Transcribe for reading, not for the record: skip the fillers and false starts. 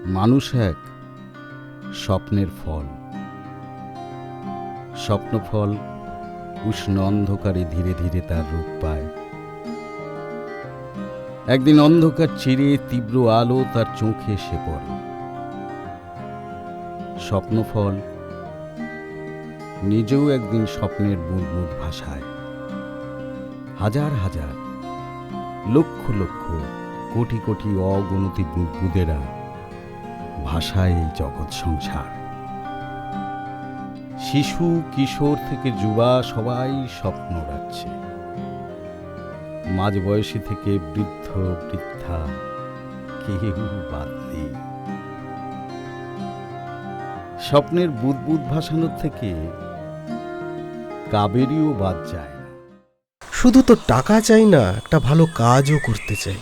মানুষ এক স্বপ্নের ফল। স্বপ্নফল উষ্ণ অন্ধকারে ধীরে ধীরে তার রূপ পায়। একদিন অন্ধকার চিরে তীব্র আলো তার চোখে এসে পড়ে। স্বপ্নফল নিজেও একদিন স্বপ্নের বুদবুদ ভাষায়। হাজার হাজার লক্ষ লক্ষ কোটি কোটি অগণতি বুদবুদেরা ভাষায় এই জগৎ সংসার। শিশু কিশোর থেকে যুবা সবাই স্বপ্ন রাখছে। মাঝবয়সী থেকে বৃদ্ধ বৃদ্ধা কেউ বাদ নেই। স্বপ্নের বুদবুদ ভাসানোর থেকে কাবেরীও বাদ যায় না। শুধু তো টাকা চাই না, একটা ভালো কাজও করতে চাই।